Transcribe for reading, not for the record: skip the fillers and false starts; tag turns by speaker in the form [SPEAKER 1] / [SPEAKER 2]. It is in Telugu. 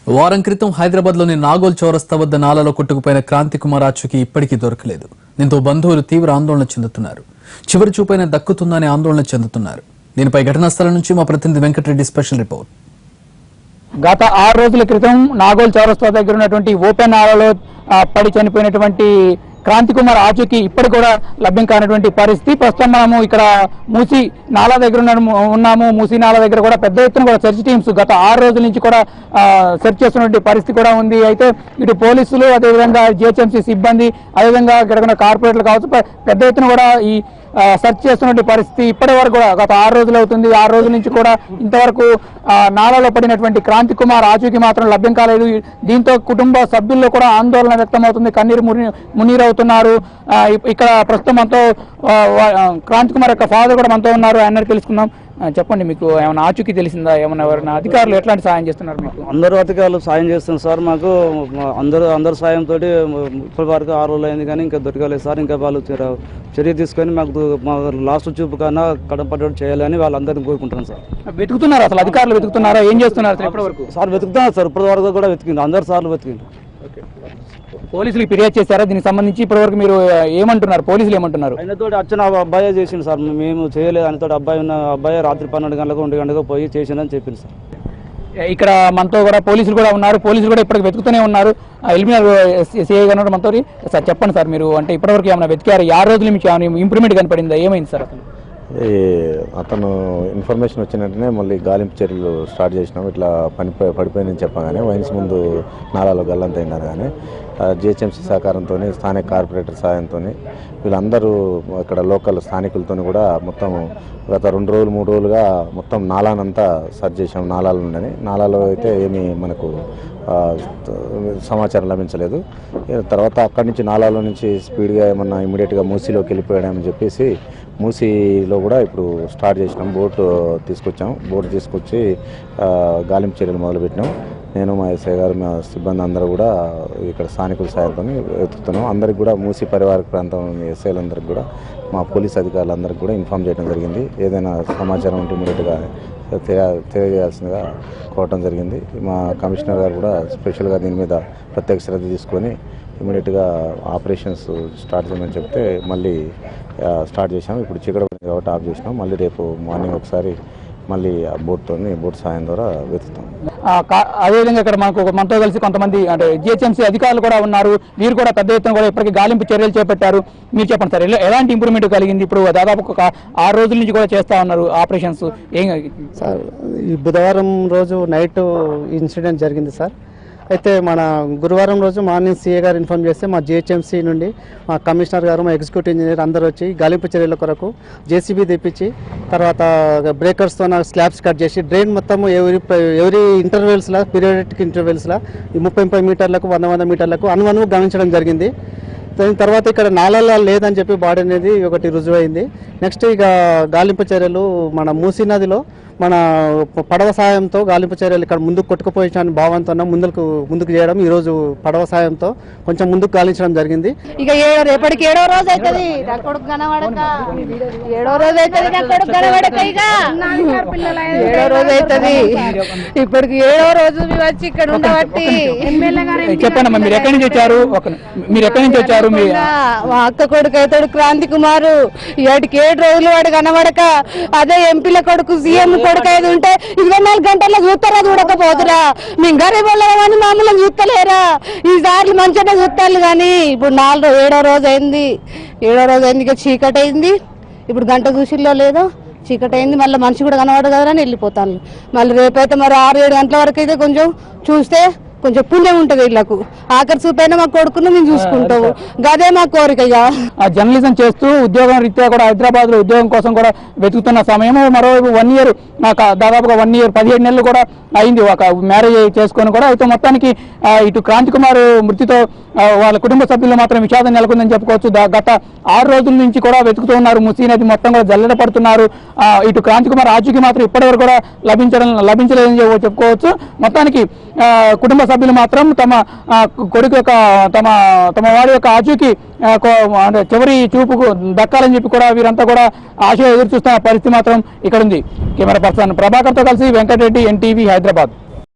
[SPEAKER 1] వారం క్రితం హైదరాబాద్లోని నాగోల్ చౌరస్తా వద్ద నాలలో కొట్టుకుపోయిన క్రాంతి కుమార్ ఆచూకీ ఇప్పటికీ దొరకలేదు. దీంతో బంధువులు తీవ్ర ఆందోళన చెందుతున్నారు. చివరి చూపైన దక్కుతుందని ఆందోళన చెందుతున్నారు. దీనిపై ఘటనా స్థలం నుంచి మా ప్రతినిధి వెంకటరెడ్డి స్పెషల్ రిపోర్ట్.
[SPEAKER 2] గత 6 రోజుల క్రితం నాగోల్ చౌరస్తా దగ్గర ఉన్నటువంటి ఓపెన్ నాలలో పడి చనిపోయినటువంటి క్రాంతి కుమార్ ఆచూకీ ఇప్పటి కూడా లభ్యం కానటువంటి పరిస్థితి. ప్రస్తుతం మనము ఇక్కడ మూసీ నాలా దగ్గర ఉన్నాము. మూసీ నాలా దగ్గర కూడా పెద్ద ఎత్తున కూడా సెర్చ్ టీమ్స్ గత 6 రోజుల నుంచి కూడా సెర్చ్ చేస్తున్నటువంటి పరిస్థితి కూడా ఉంది. అయితే ఇటు పోలీసులు, అదేవిధంగా జిహెచ్ఎంసీ సిబ్బంది, అదేవిధంగా ఇక్కడ కార్పొరేట్లు కావచ్చు, పెద్ద ఎత్తున కూడా ఈ సెర్చ్ చేస్తున్నటువంటి పరిస్థితి ఇప్పటి వరకు కూడా గత 6 రోజులు అవుతుంది. 6 రోజుల నుంచి కూడా ఇంతవరకు నాలలో పడినటువంటి క్రాంతి కుమార్ ఆచూకీ మాత్రం లభ్యం కాలేదు. దీంతో కుటుంబ సభ్యుల్లో కూడా ఆందోళన వ్యక్తమవుతుంది. కన్నీరు మునీరవుతున్నారు. ఇక్కడ ప్రస్తుతం మనతో క్రాంతి కుమార్ యొక్క ఫాదర్ కూడా మనతో ఉన్నారు. ఆయన తెలుసుకుందాం. చెప్పండి, మీకు ఏమైనా ఆచూకీ తెలిసిందా? ఏమన్నా ఎవరైనా అధికారులు ఎట్లాంటి సాయం చేస్తున్నారు మీకు?
[SPEAKER 3] అందరూ అధికారులు సాయం చేస్తున్నారు సార్. మాకు అందరు సాయంతో ఇప్పటి వరకు 6 రోజులు అయింది కానీ ఇంకా దొరకలేదు సార్. ఇంకా వాళ్ళు చర్య తీసుకొని మా లాస్ట్ చూపు కన్నా కడపడ్డ చేయాలని వాళ్ళందరినీ కోరుకుంటున్నాను సార్.
[SPEAKER 2] వెతుకుతున్నారు, అసలు అధికారులు వెతుకుతున్నారా? ఏం చేస్తున్నారు ఇప్పటి వరకు?
[SPEAKER 3] సార్ వెతుకుతున్నారు సార్. ఇప్పటి వరకు కూడా వెతికింది, అందరు సార్లు వెతికింది.
[SPEAKER 2] పోలీసులకు ఫిర్యాదు చేశారా దీనికి సంబంధించి? ఇప్పటి వరకు మీరు ఏమంటున్నారు? పోలీసులు ఏమంటున్నారు?
[SPEAKER 3] ఆయనతో వచ్చిన అబ్బాయే చేసింది సార్. మేము చేయలేదు. ఆయనతో అబ్బాయి రాత్రి 12 గంటలకు 1 గంటకు పోయి చేసిందని చెప్పింది సార్.
[SPEAKER 2] ఇక్కడ మనతో కూడా పోలీసులు కూడా ఉన్నారు. పోలీసులు కూడా ఇప్పటికి వెతుకుతూనే ఉన్నారు. ఎలిమినర్ సిఐ గారు మనతో. సార్ చెప్పండి సార్, మీరు అంటే ఇప్పటివరకు ఏమైనా వెతికారు? 6 రోజుల నుంచి ఏమైనా ఇంప్రూవ్మెంట్ కనపడిందా? ఏమైంది సార్ అసలు?
[SPEAKER 4] అతను ఇన్ఫర్మేషన్ వచ్చిన వెంటనే మళ్ళీ గాలింపు చర్యలు స్టార్ట్ చేసినాం. ఇట్లా పడిపోయిందని చెప్పగానే వైన్స్ ముందు నాలాలో గల్లంత అయినారు. కానీ జిహెచ్ఎంసీ సహకారంతో, స్థానిక కార్పొరేటర్ సహాయంతో, వీళ్ళందరూ ఇక్కడ లోకల్ స్థానికులతో కూడా మొత్తం గత 2 రోజులు 3 రోజులుగా మొత్తం నాలానంతా సర్చ్ చేసాం. నాలాలు ఉండని నాలాలో అయితే ఏమీ మనకు సమాచారం లభించలేదు. తర్వాత అక్కడి నుంచి నాలాలో నుంచి స్పీడ్గా ఏమన్నా ఇమీడియట్గా మూసీలోకి వెళ్ళిపోయాడని చెప్పేసి మూసీలో కూడా ఇప్పుడు స్టార్ట్ చేసినాం. బోటు తీసుకొచ్చి గాలింపు చర్యలు మొదలుపెట్టినాం. నేను, మా ఎస్ఐ గారు, మా సిబ్బంది అందరూ కూడా ఇక్కడ స్థానికుల సాయంతో వెతుకుతున్నాం. అందరికి కూడా మూసీ పరివార ప్రాంతం ఎస్ఐలందరికీ కూడా, మా పోలీస్ అధికారులందరికీ కూడా ఇన్ఫామ్ చేయడం జరిగింది. ఏదైనా సమాచారం ఉంటే ఇమీడియట్గా తెలియజేయాల్సిందిగా కోరటం జరిగింది. మా కమిషనర్ గారు కూడా స్పెషల్గా దీని మీద ప్రత్యేక శ్రద్ధ తీసుకొని ఇమీడియట్గా ఆపరేషన్స్ స్టార్ట్ చేయమని చెప్తే మళ్ళీ స్టార్ట్ చేసాం. ఇప్పుడు చీకటి కాబట్టి ఆఫ్ చేసినాం. మళ్ళీ రేపు మార్నింగ్ ఒకసారి మళ్ళీ బోట్ సాయం ద్వారా వెతుకుతాం.
[SPEAKER 2] అదేవిధంగా ఇక్కడ మనతో కలిసి కొంతమంది అంటే జిహెచ్ఎంసీ అధికారులు కూడా ఉన్నారు. వీరు కూడా పెద్ద ఎత్తున కూడా ఇప్పటికీ గాలింపు చర్యలు చేపట్టారు. మీరు చెప్పండి సార్, ఎలాంటి ఇంప్రూవ్మెంట్ కలిగింది? ఇప్పుడు దాదాపు 6 రోజుల నుంచి కూడా చేస్తా ఉన్నారు ఆపరేషన్స్. ఏం
[SPEAKER 5] సార్, ఈ బుధవారం రోజు నైట్ ఇన్సిడెంట్ జరిగింది సార్. అయితే మన గురువారం రోజు మార్నింగ్ సీఏ గారు ఇన్ఫార్మ్ చేస్తే మా జిహెచ్ఎంసీ నుండి మా కమిషనర్ గారు, మా ఎగ్జిక్యూటివ్ ఇంజనీర్ అందరూ వచ్చి గాలింపు చర్యల కొరకు జేసీబీ తెప్పించి, తర్వాత బ్రేకర్స్తో స్లాబ్స్ కట్ చేసి డ్రైన్ మొత్తం ఎవరి ఇంటర్వెల్స్లా, పీరియాడిక్ ఇంటర్వెల్స్లా ఈ 30 మీటర్లకు 100 మీటర్లకు అనువనువు గమనించడం జరిగింది. దాని తర్వాత ఇక్కడ నాలాల లేదని చెప్పి బాడీ అనేది ఒకటి రుజువైంది. నెక్స్ట్ ఇక గాలింపు చర్యలు మన మూసీ నదిలో మన పడవ సాయంతో గాలింపు చర్యలు ఇక్కడ ముందుకు కొట్టుకుపోయిన భావంతో ముందుకు చేయడం, ఈరోజు పడవ సాయంతో కొంచెం ముందుకు గాలించడం జరిగింది.
[SPEAKER 6] ఇక రేపటికి 7వ రోజు అవుతుంది నా కొడుకు కనబడక. 7వ రోజు అవుతుంది నా కొడుకు కనబడక. ఇక 7వ రోజు అవుతుంది. ఇప్పటికి 7వ రోజు వచ్చి ఇక్కడ ఉండబట్టి.
[SPEAKER 2] చెప్పండి, మీరు ఎక్కడి నుంచి వచ్చారు?
[SPEAKER 6] మా అక్క కొడుకు అవుతాడు క్రాంతి కుమారు. ఇవాటికి 7 రోజులు వాడు కనబడక. అదే ఎంపీల కొడుకు, సీఎం కొడుకు అయితే ఉంటే 24 గంటల్లో చూస్తారా? చూడకపోతురా? మేము గరీబ్ వాళ్ళని మామూలుగా చూస్తలేరా? ఈసారి మంచిగా చూస్తారు కానీ ఇప్పుడు 7వ రోజు అయింది. 7వ రోజు అయింది. ఇక చీకటి అయింది. ఇప్పుడు గంట చూసిలో లేదో చీకటి అయింది. మళ్ళీ మనిషి కూడా కనబడదు కదా అని వెళ్ళిపోతాను. మళ్ళీ రేపైతే మరి 6-7 గంటల వరకు అయితే కొంచెం చూస్తే కొంచెం పుణ్యం ఉంటుంది. వీళ్ళకు ఆఖరి చూపైనా మా కొడుకును మేము చూసుకుంటాము. గదే మా కోరిక.
[SPEAKER 2] జర్నలిజం చేస్తూ ఉద్యోగం రీత్యా కూడా హైదరాబాద్ లో ఉద్యోగం కోసం కూడా వెతుకుతున్న సమయం మరోవైపు 1 ఇయర్, దాదాపుగా 1 ఇయర్ 17 నెలలు కూడా అయింది ఒక మ్యారేజ్ చేసుకొని కూడా. అయితే మొత్తానికి ఇటు క్రాంతి కుమార్ మృతితో వాళ్ళ కుటుంబ సభ్యులు మాత్రం విషాదం నెలకొందని చెప్పుకోవచ్చు. గత 6 రోజుల నుంచి కూడా వెతుకుతూ ఉన్నారు. మూసీ నది మొత్తం కూడా జల్లెడ పడుతున్నారు. ఇటు క్రాంతి కుమార్ ఆచూకీ మాత్రం ఇప్పటివరకు కూడా లభించలేదని చెప్పుకోవచ్చు. మొత్తానికి కుటుంబ సభ్యులు మాత్రం తమ కొడుకు యొక్క తమ వారి యొక్క ఆచూకీ చివరి చూపుకు దక్కాలని చెప్పి కూడా వీరంతా కూడా ఆశ ఎదురు చూస్తున్న పరిస్థితి మాత్రం ఇక్కడ ఉంది. కెమెరా పర్సన్ ప్రభాకర్తో కలిసి వెంకటరెడ్డి, ఎన్టీవీ, హైదరాబాద్.